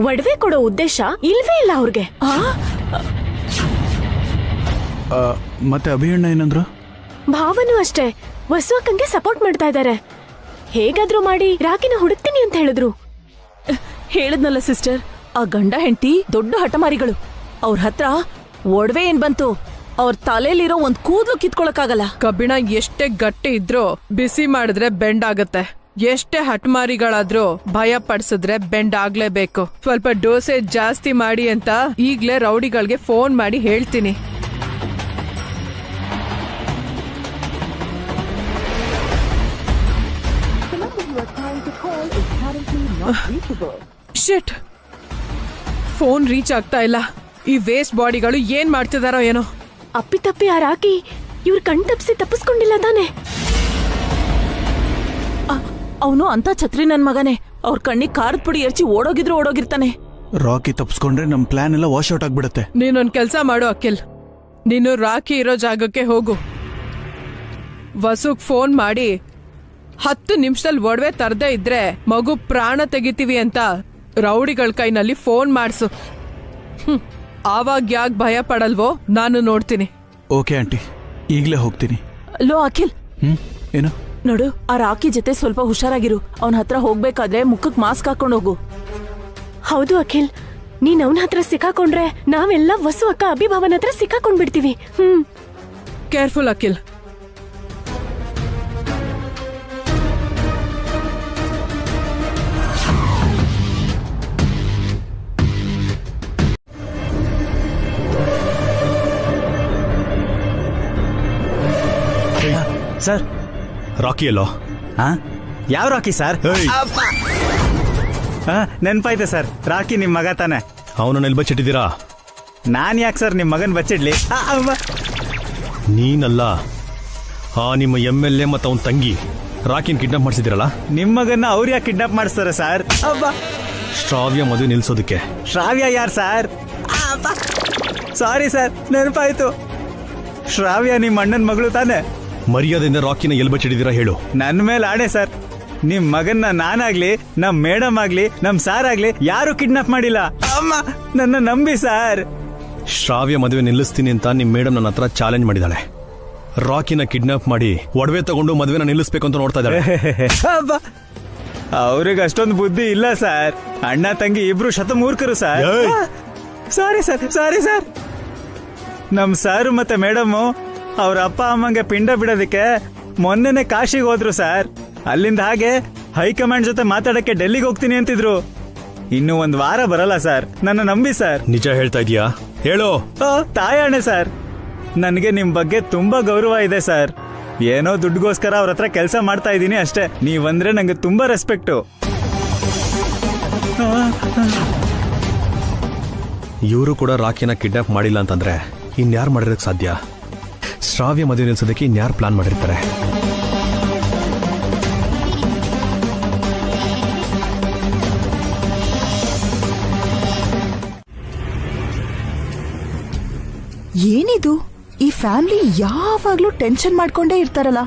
ಒಡವೆ ಕೊಡೋ ಉದ್ದೇಶ ಇಲ್ವೇ ಇಲ್ಲ ಅವ್ರಿಗೆ. ಮತ್ತೆ ಅಭಿಯಣ್ಣ ಏನಂದ್ರು? ಭಾವನು ಅಷ್ಟೇ ವಸು ಅಕ್ಕಂಗೆ ಸಪೋರ್ಟ್ ಮಾಡ್ತಾ ಇದ್ದಾರೆ. ಹೇಗಾದ್ರೂ ಮಾಡಿ ರಾಖಿನ ಹುಡುಕ್ತೀನಿ ಅಂತ ಹೇಳಿದ್ರು. ಹೇಳದ್ನಲ್ಲ ಸಿಸ್ಟರ್, ಆ ಗಂಡ ಹೆಂಡತಿ ದೊಡ್ಡ ಹಠಮಾರಿಗಳು. ಅವ್ರ ಹತ್ರ ಒಡವೆ ಏನ್ ಬಂತು, ಅವ್ರ ತಲೆಯಲ್ಲಿರೋ ಒಂದ್ ಕೂದಲು ಕಿತ್ಕೊಳಕ್ಕಾಗಲ್ಲ. ಕಬ್ಬಿಣ ಎಷ್ಟೇ ಗಟ್ಟಿ ಇದ್ರೂ ಬಿಸಿ ಮಾಡಿದ್ರೆ ಬೆಂಡ್ ಆಗತ್ತೆ. ಎಷ್ಟೇ ಹಠಮಾರಿಗಳಾದ್ರೂ ಭಯ ಪಡಿಸಿದ್ರೆ ಬೆಂಡ್ ಆಗ್ಲೇಬೇಕು. ಸ್ವಲ್ಪ ಡೋಸೇಜ್ ಜಾಸ್ತಿ ಮಾಡಿ ಅಂತ ಈಗ್ಲೇ ರೌಡಿಗಳಿಗೆ ಫೋನ್ ಮಾಡಿ ಹೇಳ್ತೀನಿ. ಶಿಟ್, ಫೋನ್ ರೀಚ್ ಆಗ್ತಾ ಇಲ್ಲ. ಈ ವೇಸ್ಟ್ ಬಾಡಿಗಳು ಏನ್ ಮಾಡ್ತಿದಾರೋ ಏನೋ. ಅಪ್ಪಿತಪ್ಪಿ ಆ ರಾಖಿ ಇವ್ರ ಕಣ್ ತಪ್ಪಿಸಿ ತಪ್ಪಿಸ್ಕೊಂಡಿಲ್ಲ ತಾನೆ? ಅವನು ಅಂತ ಛತ್ರಿ ನನ್ ಮಗನೇ. ಅವ್ರ ಕಣ್ಣಿಗೆ ಖಾರದ ಪುಡಿ ಎರಚಿ ಓಡೋಗಿರ್ತಾನೆ. ರಾಕಿ ತಪ್ಪಿಸ್ಕೊಂಡ್ರೆ ನಮ್ ಪ್ಲಾನ್ ಎಲ್ಲ ವಾಶ್ ಔಟ್ ಆಗ್ಬಿಡತ್ತೆ. ನೀನೊಂದ್ ಕೆಲ್ಸ ಮಾಡು ಅಖಿಲ್, ನೀನು ರಾಖಿ ಇರೋ ಜಾಗಕ್ಕೆ ಹೋಗು. ವಸುಗ್ ಫೋನ್ ಮಾಡಿ 10 ನಿಮಿಷದಲ್ಲಿ ಒಡವೆ ತರದೇ ಇದ್ರೆ ಮಗು ಪ್ರಾಣ ತೆಗಿತೀವಿ ಅಂತ ರೌಡಿಗಳ ಕೈನಲ್ಲಿ ಫೋನ್ ಮಾಡ್ಸು. ಆವಾಗ ಯಾಕೆ ಭಯ ಪಡಲ್ವೋ ನಾನು ನೋಡ್ತೀನಿ. ಓಕೆ ಆಂಟಿ, ಈಗ್ಲೇ ಹೋಗ್ತೀನಿ. ಲೋ ಅಖಿಲ್, ಏನು ನೋಡು, ಆ ರಾಕಿ ಜೊತೆ ಸ್ವಲ್ಪ ಹುಷಾರಾಗಿರು. ಅವನ ಹತ್ರ ಹೋಗ್ಬೇಕಾದ್ರೆ ಮುಖಕ್ ಮಾಸ್ಕ್ ಹಾಕೊಂಡು ಹೋಗು. ಹೌದು ಅಖಿಲ್, ನೀನ್ ಅವನ ಹತ್ರ ಸಿಕ್ಕಾಕೊಂಡ್ರೆ ನಾವೆಲ್ಲ ವಸು ಅಕ್ಕ ಅಭಿಭಾವನ ಹತ್ರ ಸಿಕ್ಕಾಕೊಂಡ್ಬಿಡ್ತೀವಿ. ಕೇರ್ಫುಲ್ ಅಖಿಲ್. ಸರ್, ರಾಕಿ ಎಲ್ಲೋ? ಯಾವ ರಾಕಿ ಸರ್? ನೆನ್ಪಾಯ್ತೆ ಸರ್, ರಾಕಿ ನಿಮ್ ಮಗ ತಾನೆ. ಅವನನ್ನ ಎಲ್ಲಿ ಬಚ್ಚಿಟ್ಟಿದ್ದೀರಾ? ನಾನ್ ಯಾಕೆ ಸರ್ ನಿಮ್ ಮಗನ್ ಬಚ್ಚಿಡ್ಲಿ? ನೀನಲ್ಲ, ನಿಮ್ಮ MLA ಮತ್ತು ಅವನ ತಂಗಿ ರಾಕಿನ ಕಿಡ್ನಾಪ್ ಮಾಡಿಸಿದಿರಲ್ಲ. ನಿಮ್ ಮಗನ್ನ ಅವ್ರು ಯಾಕೆ ಕಿಡ್ನಾಪ್ ಮಾಡಿಸ್ತಾರೆ ಸರ್? ಶ್ರಾವ್ಯ ಮದುವೆ ನಿಲ್ಸೋದಕ್ಕೆ. ಶ್ರಾವ್ಯ ಯಾರು ಸರ್? ಸಾರಿ ಸರ್, ನೆನಪಾಯ್ತು. ಶ್ರಾವ್ಯ ನಿಮ್ ಅಣ್ಣನ ಮಗಳು ತಾನೆ. ಮರ್ಯಾದೆಯಿಂದ ರಾಕಿನ ಎಲ್ಲಿ ಬಚ್ಚಿಟ್ಟಿದ್ದೀರಾ ಹೇಳು. ನನ್ ಮೇಲೆ ಆಣೆ ಸರ್, ನಿಮ್ ಮಗನ್ನ ನಾನಾಗ್ಲಿ, ನಮ್ ಮೇಡಮ್ ಆಗ್ಲಿ, ನಮ್ ಸಾರ್ ಆಗ್ಲಿ ಯಾರು ಕಿಡ್ನಾಪ್ ಮಾಡಿಲ್ಲ. ಅಮ್ಮ, ನನ್ನ ನಂಬಿ ಸರ್. ಶ್ರಾವ್ಯ ಮದುವೆ ನಿಲ್ಲಿಸ್ತೀನಿ ಅಂತ ನಿಮ್ ಮೇಡಮ್ ನನ್ನ ಹತ್ರ ಚಾಲೆಂಜ್ ಮಾಡಿದಾಳೆ. ರಾಕಿನ ಕಿಡ್ನಾಪ್ ಮಾಡಿ ಒಡವೆ ತಗೊಂಡು ಮದುವೆನ ನಿಲ್ಲಿಸ್ಬೇಕು ಅಂತ ನೋಡ್ತಾ ಇದ್ದಾಳೆ. ಅವ್ರಿಗೆ ಅಷ್ಟೊಂದು ಬುದ್ಧಿ ಇಲ್ಲ ಸರ್. ಅಣ್ಣ ತಂಗಿ ಇಬ್ರು ಶತಮೂರ್ಖರು sir. Sorry sir, sorry sir. ನಮ್ ಸಾರು ಮತ್ತೆ ಮೇಡಮು ಅವ್ರ ಅಪ್ಪ ಅಮ್ಮಂಗೆ ಪಿಂಡ ಬಿಡೋದಕ್ಕೆ ಮೊನ್ನೆನೆ ಕಾಶಿಗೆ ಹೋದ್ರು ಸರ್. ಅಲ್ಲಿಂದ ಹಾಗೆ ಹೈಕಮಾಂಡ್ ಜೊತೆ ಮಾತಾಡಕ್ಕೆ ಡೆಲ್ಲಿಗೆ ಹೋಗ್ತೀನಿ ಅಂತಿದ್ರು. ಇನ್ನು 1 ವಾರ ಬರಲ್ಲ ಸರ್, ನನ್ನ ನಂಬಿ ಸರ್. ನಿಜ ಹೇಳ್ತಾ ಇದೀಯಾ? ಹೇಳು. ತಾಯಣೆ ಸರ್, ನನಗೆ ನಿಮ್ ಬಗ್ಗೆ ತುಂಬಾ ಗೌರವ ಇದೆ ಸರ್. ಏನೋ ದುಡ್ಡುಗೋಸ್ಕರ ಅವ್ರ ಹತ್ರ ಕೆಲಸ ಮಾಡ್ತಾ ಇದ್ದೀನಿ ಅಷ್ಟೇ. ನೀವಂದ್ರೆ ನಂಗೆ ತುಂಬಾ ರೆಸ್ಪೆಕ್ಟು. ಇವರು ಕೂಡ ರಾಕಿನ ಕಿಡ್ನಾಪ್ ಮಾಡಿಲ್ಲ ಅಂತಂದ್ರೆ ಇನ್ಯಾರು ಮಾಡಿರೋಕ್ ಸಾಧ್ಯ? ಶ್ರಾವ್ಯ ಮದುವೆ ನಿಲ್ಸೋದಕ್ಕೆ ಇನ್ಯಾರು ಪ್ಲಾನ್ ಮಾಡಿರ್ತಾರೆ? ಏನಿದು? ಈ ಫ್ಯಾಮಿಲಿ ಯಾವಾಗ್ಲೂ ಟೆನ್ಷನ್ ಮಾಡ್ಕೊಂಡೇ ಇರ್ತಾರಲ್ಲ.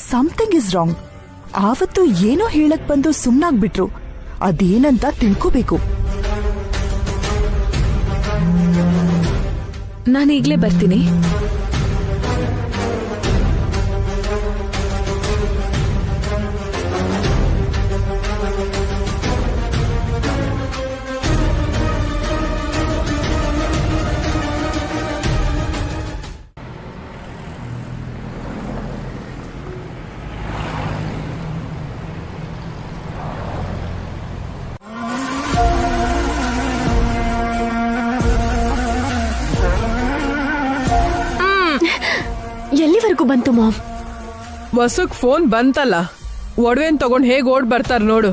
Something is wrong. ಆವತ್ತು ಏನೋ ಹೇಳಕ್ ಬಂದು ಸುಮ್ನಾಗ್ಬಿಟ್ರು. ಅದೇನಂತ ತಿಳ್ಕೋಬೇಕು. ನಾನೀಗ್ಲೇ ಬರ್ತೀನಿ. ಎಲ್ಲಿವರೆಗೂ ಬಂತು ಮಾಮ್? ವಸುಕ್ ಫೋನ್ ಬಂತಲ್ಲ, ಒಡವೆನ್ ತಗೊಂಡ್ ಹೇಗ್ ಓಡ್ ಬರ್ತಾರ ನೋಡು.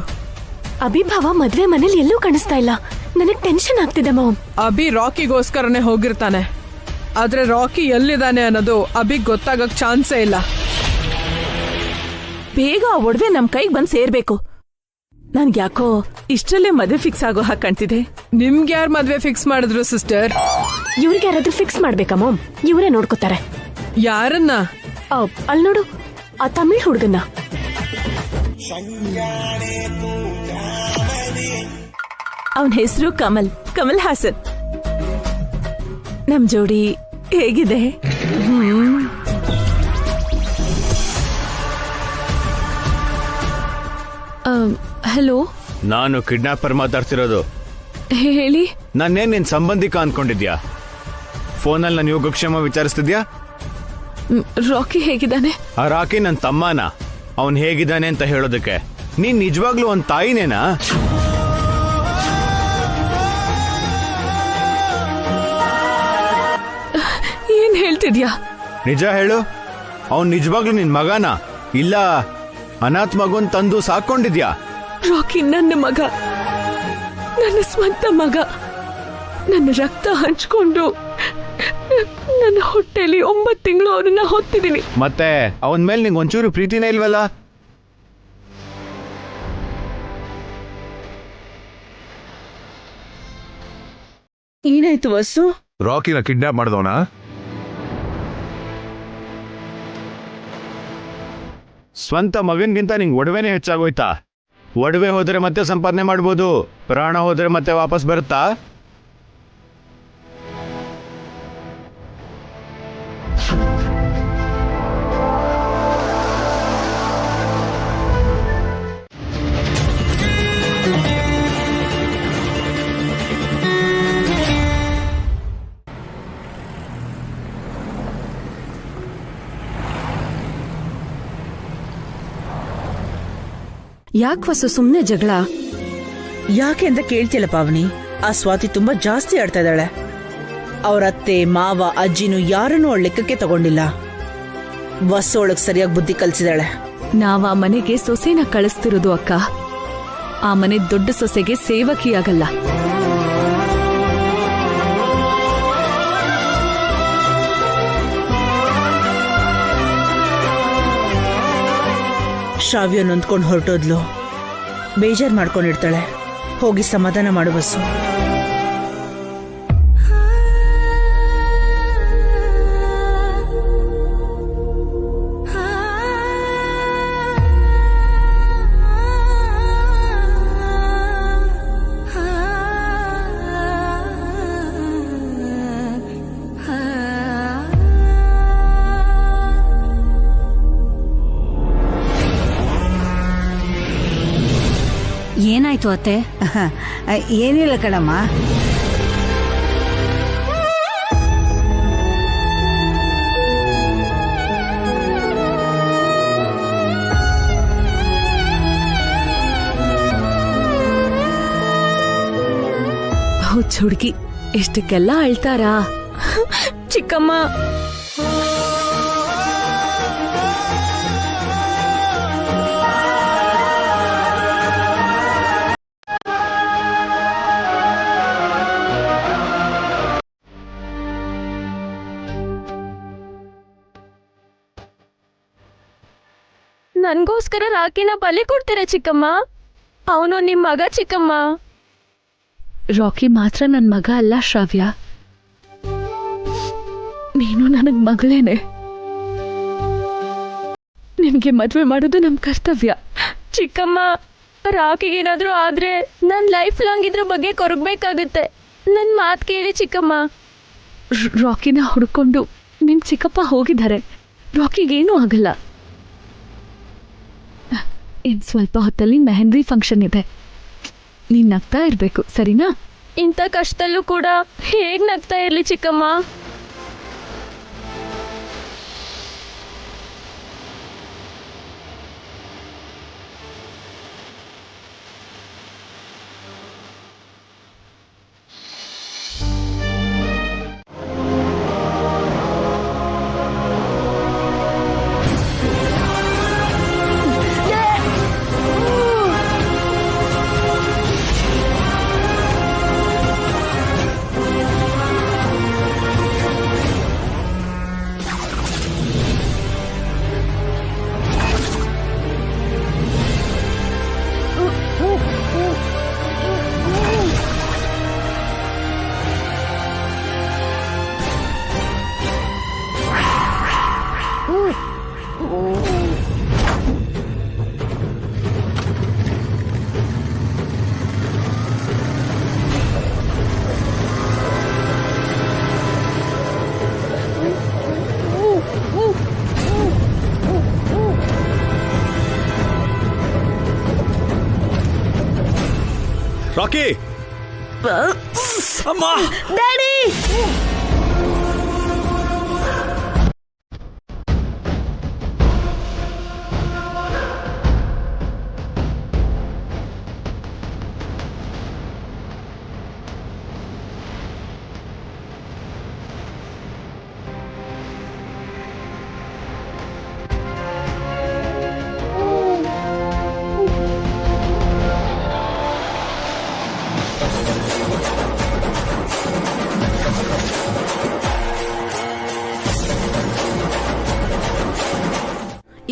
ಅಭಿಭಾವ ಮದ್ವೆ ಮನೇಲಿ ಎಲ್ಲೂ ಕಾಣಿಸ್ತಾ ಇಲ್ಲ. ನನಗ್ ಟೆನ್ಷನ್ ಆಗ್ತಿದೆ ಮಾಮ್. ಅಭಿ ರಾಕಿಗೋಸ್ಕರನೇ ಹೋಗಿರ್ತಾನೆ. ಆದ್ರೆ ರಾಕಿ ಎಲ್ಲಿದ್ದಾನೆ ಅನ್ನೋದು ಅಭಿಗ್ ಗೊತ್ತಾಗಕ್ ಚಾನ್ಸೇ ಇಲ್ಲ. ಬೇಗ ಆ ಒಡವೆ ನಮ್ ಕೈಗೆ ಬಂದ್ ಸೇರ್ಬೇಕು. ನನ್ಗೆ ಯಾಕೋ ಇಷ್ಟರಲ್ಲೇ ಮದ್ವೆ ಫಿಕ್ಸ್ ಆಗೋ ಹಾಗೆ ಕಾಣ್ತಿದೆ. ನಿಮ್ಗೆ ಯಾರು ಮದ್ವೆ ಫಿಕ್ಸ್ ಮಾಡಿದ್ರು ಸಿಸ್ಟರ್? ಇವ್ರಿಗೆ ಯಾರಾದ್ರೂ ಫಿಕ್ಸ್ ಮಾಡ್ಬೇಕಾ ಮಾಮ್? ಇವರೇ ನೋಡ್ಕೋತಾರೆ. ಯಾರನ್ನ? ಅಲ್ಲಿ ನೋಡು, ಆ ತಮಿಳ್ ಹುಡುಗನ್ನ. ಅವನ ಹೆಸರು ಕಮಲ್ ಹಾಸನ್. ನಮ್ ಜೋಡಿ ಹೇಗಿದೆ? ಹಲೋ, ನಾನು ಕಿಡ್ನಾಪರ್ ಮಾತಾಡ್ತಿರೋದು. ಹೇಳಿ. ನಾನೇನ್ ನಿನ್ ಸಂಬಂಧಿಕ ಅನ್ಕೊಂಡಿದ್ಯಾ? ಫೋನಲ್ಲಿ ನಾನು ಯೋಗಕ್ಷೇಮ ವಿಚಾರಿಸ್ತಿದ್ಯಾ? ರಾಕಿ ಹೇಗಿದ್ದಾನೆ? ಆ ರಾಕಿ ನನ್ ತಮ್ಮನ. ಅವನ್ ಹೇಗಿದ್ದಾನೆ ಅಂತ ಹೇಳೋದಕ್ಕೆ ನೀನ್ ನಿಜವಾಗ್ಲೂ ಒಂದ್ ತಾಯಿನೇನಾ? ಏನ್ ಹೇಳ್ತಿದ್ಯಾ? ನಿಜ ಹೇಳು, ಅವನ್ ನಿಜವಾಗ್ಲೂ ನಿನ್ ಮಗನ ಇಲ್ಲ ಅನಾಥ ಮಗುನ್ ತಂದು ಸಾಕೊಂಡಿದ್ಯಾ? ರಾಕಿ ನನ್ನ ಮಗ, ನನ್ನ ಸ್ವಂತ ಮಗ. ನನ್ನ ರಕ್ತ ಹಂಚ್ಕೊಂಡು ನನ್ನ ಹೊಟ್ಟೆಲಿ 9 ತಿಂಗಳು ಅವನನ್ನ ಹೊತ್ತಿದ್ದೀನಿ. ಮತ್ತೆ ಅವನ್ ಮೇಲೆ ನಿಂಗೆ ಒಂಚೂರು ಪ್ರೀತಿನೇ ಇಲ್ವಲ್ಲ? ಏನಾಯ್ತು ವಸ್ಸು? ರಾಕಿನ ಕಿಡ್ನಾಪ್ ಮಾಡಿದವನ? ಸ್ವಂತ ಮಗನ್ಗಿಂತ ನಿಂಗೆ ಒಡವೆನೇ ಹೆಚ್ಚಾಗೋಯ್ತಾ? ಒಡವೆ ಹೋದ್ರೆ ಮತ್ತೆ ಸಂಪಾದನೆ ಮಾಡ್ಬೋದು, ಪ್ರಾಣ ಹೋದ್ರೆ ಮತ್ತೆ ವಾಪಸ್ ಬರುತ್ತಾ? ಯಾಕೆ ವಸು ಸುಮ್ನೆ ಜಗಳ? ಯಾಕೆ ಅಂತ ಕೇಳ್ತಿಲ್ಲ ಪಾವನಿ. ಆ ಸ್ವಾತಿ ತುಂಬಾ ಜಾಸ್ತಿ ಆಡ್ತಾ ಇದ್ದಾಳೆ. ಅವ್ರ ಅತ್ತೆ ಮಾವ ಅಜ್ಜಿನೂ ಯಾರನ್ನೂ ಅವಳ ಲೆಕ್ಕಕ್ಕೆ ತಗೊಂಡಿಲ್ಲ. ವಸ್ಸು ಒಳಗ್ ಸರಿಯಾಗಿ ಬುದ್ಧಿ ಕಲ್ಸಿದಾಳೆ. ನಾವ್ ಆ ಮನೆಗೆ ಸೊಸೆನ ಕಳಿಸ್ತಿರೋದು ಅಕ್ಕ. ಆ ಮನೆ ದೊಡ್ಡ ಸೊಸೆಗೆ ಸೇವಕಿಯಾಗಲ್ಲ. ಶ್ರಾವ್ಯ ನೊಂದ್ಕೊಂಡು ಹೊರಟೋದ್ಲು. ಬೇಜಾರ್ ಮಾಡ್ಕೊಂಡಿರ್ತಾಳೆ. ಹೋಗಿ ಸಮಾಧಾನ ಮಾಡು ಬಸ್ಸು. ಏನಾಯ್ತು ಅತ್ತೆ? ಏನಿಲ್ಲ ಕಣಮ್ಮ. ಹುಡುಗಿ ಎಷ್ಟಕ್ಕೆಲ್ಲ ಅಳ್ತಾರಾ? ಚಿಕ್ಕಮ್ಮ, ನನ್ಗೋಸ್ಕರ ರಾಕಿನ ಬಲಿ ಕೊಡ್ತೀರಾ ಚಿಕ್ಕಮ್ಮ? ಅವನು ನಿಮ್ ಮಗ ಚಿಕ್ಕಮ್ಮ. ರಾಕಿ ಮಾತ್ರ ನನ್ ಮಗ ಅಲ್ಲ ಶ್ರಾವ್ಯ, ನೀನು ನನಗ್ ಮಗಳೇನೆ. ನಿನಗೆ ಮದ್ವೆ ಮಾಡೋದು ನಮ್ ಕರ್ತವ್ಯ. ಚಿಕ್ಕಮ್ಮ, ರಾಕಿಗೇನಾದ್ರೂ ಆದ್ರೆ ನನ್ ಲೈಫ್ ಲಾಂಗ್ ಇದ್ರ ಬಗ್ಗೆ ಕೊರಗಬೇಕಾಗುತ್ತೆ. ನನ್ ಮಾತ್ ಕೇಳಿ ಚಿಕ್ಕಮ್ಮ. ರಾಕಿನ ಹುಡ್ಕೊಂಡು ನಿಮ್ ಚಿಕ್ಕಪ್ಪ ಹೋಗಿದ್ದಾರೆ. ರಾಕಿಗೇನೂ ಆಗಲ್ಲ. ಇನ್ ಸ್ವಲ್ಪ ಹೊತ್ತಲ್ಲಿ ಮೆಹಂದಿ ಫಂಕ್ಷನ್ ಇದೆ. ನೀನ್ ನಗ್ತಾ ಇರ್ಬೇಕು, ಸರಿನಾ? ಇಂಥ ಕಷ್ಟದಲ್ಲೂ ಕೂಡ ಹೇಗ್ ನಗ್ತಾ ಇರ್ಲಿ ಚಿಕ್ಕಮ್ಮ? ರಾಕಿ ಅಮ್ಮ ಡ್ಯಾಡಿ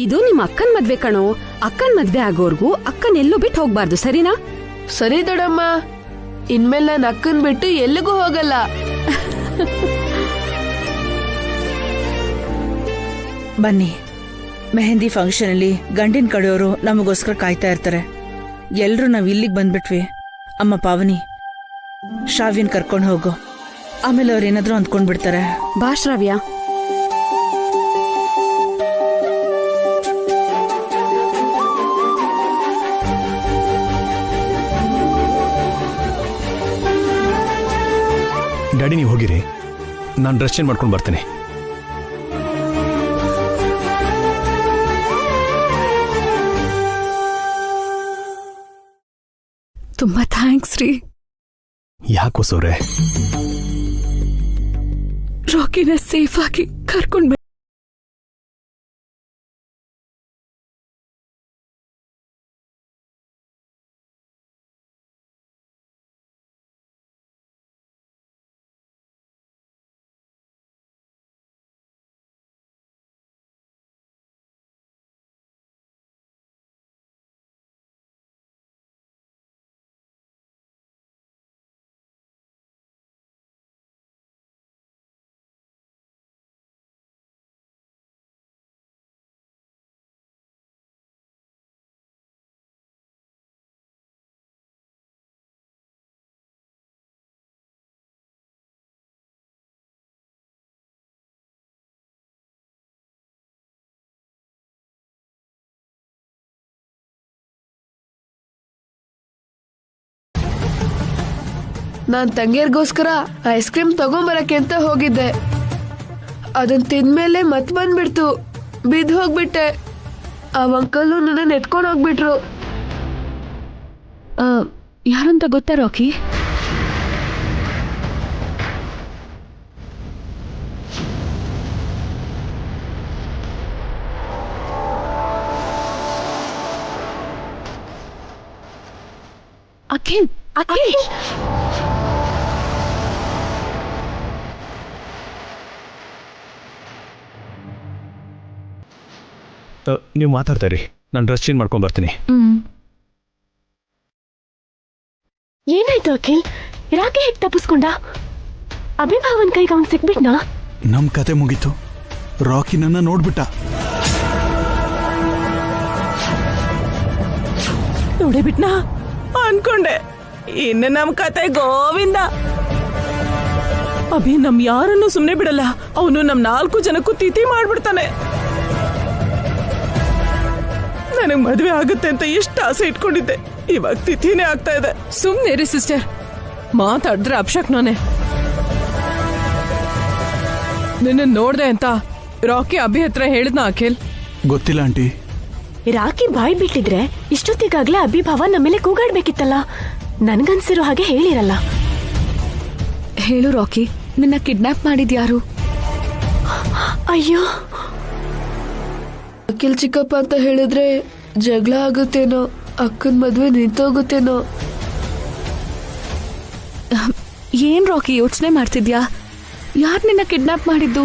ಇದು ನಿಮ್ಮ ಅಕ್ಕನ್ ಮದ್ವೆ ಕಣೋ. ಅಕ್ಕನ್ ಮದ್ವೆ ಆಗೋರ್ಗೂ ಅಕ್ಕನ್ ಎಲ್ಲೂ ಬಿಟ್ಟು ಹೋಗ್ಬಾರ್ದು, ಸರಿನಾ? ಸರಿ ದೊಡಮ್ಮ, ಇನ್ಮೇಲೆ ನಾನು ಅಕ್ಕನ್ ಬಿಟ್ಟು ಎಲ್ಲಿಗೂ ಹೋಗಲ್ಲ. ಬನ್ನಿ, ಮೆಹಂದಿ ಫಂಕ್ಷನ್ ಅಲ್ಲಿ ಗಂಡಿನ ಕಡೆಯವರು ನಮಗೋಸ್ಕರ ಕಾಯ್ತಾ ಇರ್ತಾರೆ. ಎಲ್ರೂ ನಾವ್ ಇಲ್ಲಿಗೆ ಬಂದ್ಬಿಟ್ವಿ. ಅಮ್ಮ ಪಾವನಿ, ಶ್ರಾವ್ಯನ್ ಕರ್ಕೊಂಡು ಹೋಗು, ಆಮೇಲೆ ಅವ್ರು ಏನಾದ್ರೂ ಅಂದ್ಕೊಂಡ್ಬಿಡ್ತಾರೆ. ಬಾ ಶ್ರಾವ್ಯ. ಡ್ಯಾಡಿ ನೀವು ಹೋಗಿರಿ, ನಾನು ಡ್ರೆಸ್ ಚೇಂಜ್ ಮಾಡ್ಕೊಂಡು ಬರ್ತೀನಿ. ತುಂಬಾ ಥ್ಯಾಂಕ್ಸ್ ರೀ. ಯಾಕೆ ಹೊಸವ್ರೆ? ರಾಕಿನ ಸೇಫ್ ಆಗಿ ಕರ್ಕೊಂಡ್ ನಾನ್ ತಂಗಿಯರ್ಗೋಸ್ಕರ ಐಸ್ ಕ್ರೀಮ್ ತಗೊಂಬರಕ್ಕೆ ಅಂತ ಹೋಗಿದ್ದೆ. ಅದನ್ನ ತಿಂದ್ಮೇಲೆ ಮತ್ ಬಂದ್ಬಿಡ್ತು, ಬಿದ್ದು ಹೋಗ್ಬಿಟ್ಟೆ. ಆ ಅಂಕಲು ನನ್ನ ಎತ್ಕೊಂಡು ಹೋಗ್ಬಿಟ್ರು. ಯಾರಂತ ಗೊತ್ತಾ ರಾಕಿ? ಅಖಿಲ್, ಅಖಿಲ್ ನೀವು ಮಾತಾಡ್ತಾ ಇರಿ, ನಾನು ಡ್ರೆಸ್ ಚೇಂಜ್ ಮಾಡ್ಕೊಂಡು ಬರ್ತೀನಿ. ಏನಾಯ್ತು ಅಖಿಲ್? ರಾಕಿ ಹೇಗೆ ತಪ್ಪಿಸ್ಕೊಂಡ? ಅಭಿಭಾವನ್ ಕೈಗೆ ಅವನ್ ಸಿಕ್ಬಿಟ್ನಾ? ನಮ್ ಕತೆ ಮುಗೀತು. ರಾಕಿ ನನ್ನ ನೋಡ್ಬಿಟ್ಟ. ನೋಡಿಬಿಟ್ನಾ ಅನ್ಕೊಂಡೆ. ಇನ್ನು ನಮ್ ಕತೆ ಗೋವಿಂದ. ಅಭಿ ನಮ್ ಯಾರನ್ನು ಸುಮ್ನೆ ಬಿಡಲ್ಲ. ಅವನು ನಮ್ 4 ಜನಕ್ಕೂ ತಿಥಿ ಮಾಡ್ಬಿಡ್ತಾನೆ. ನನಗ್ ಮದ್ವೆ ಆಗುತ್ತೆ ಅಂತ ಎಷ್ಟು ಆಸೆ ಇಟ್ಕೊಂಡಿದ್ದೆ, ಇವಾಗ ತಿಥಿನೇ ಆಗ್ತಾ ಇದೆ. ಸುಮ್ನೆ ರೀ ಸಿಸ್ಟರ್, ಮಾತಾಡಿದ್ರೆ ಅಪಶಕ್ನಾನೆ. ನಿನ್ನ ನೋಡ್ದೆ ಅಂತ ರಾಕಿ ಅಭಿ ಹತ್ರ ಹೇಳಿದ್ನ ಅಖಿಲ್? ಗೊತ್ತಿಲ್ಲ ಆಂಟಿ. ರಾಕಿ ಬಾಯ್ ಬಿಟ್ಟಿದ್ರೆ ಇಷ್ಟೊತ್ತಿಗಾಗ್ಲೇ ಅಭಿಭಾವ ನಮ್ಮೇಲೆ ಕೂಗಾಡ್ಬೇಕಿತ್ತಲ್ಲ. ನನ್ಗನ್ಸಿರೋ ಹಾಗೆ ಹೇಳಿರಲ್ಲ. ಹೇಳು ರಾಕಿ, ನಿನ್ನ ಕಿಡ್ನಾಪ್ ಮಾಡಿದ್ಯಾರು? ಅಯ್ಯೋ, ಅಖಿಲ್ ಚಿಕ್ಕಪ್ಪ ಅಂತ ಹೇಳಿದ್ರೆ ಜಗಳ ಆಗುತ್ತೇನೋ, ಅಕ್ಕನ ಮದ್ವೆ ನಿಂತೋಗುತ್ತೇನೋ. ಏನ್ ರಾಕಿ ಯೋಚನೆ ಮಾಡ್ತಿದ್ಯಾ? ಯಾರು ನಿನ್ನ ಕಿಡ್ನಾಪ್ ಮಾಡಿದ್ದು?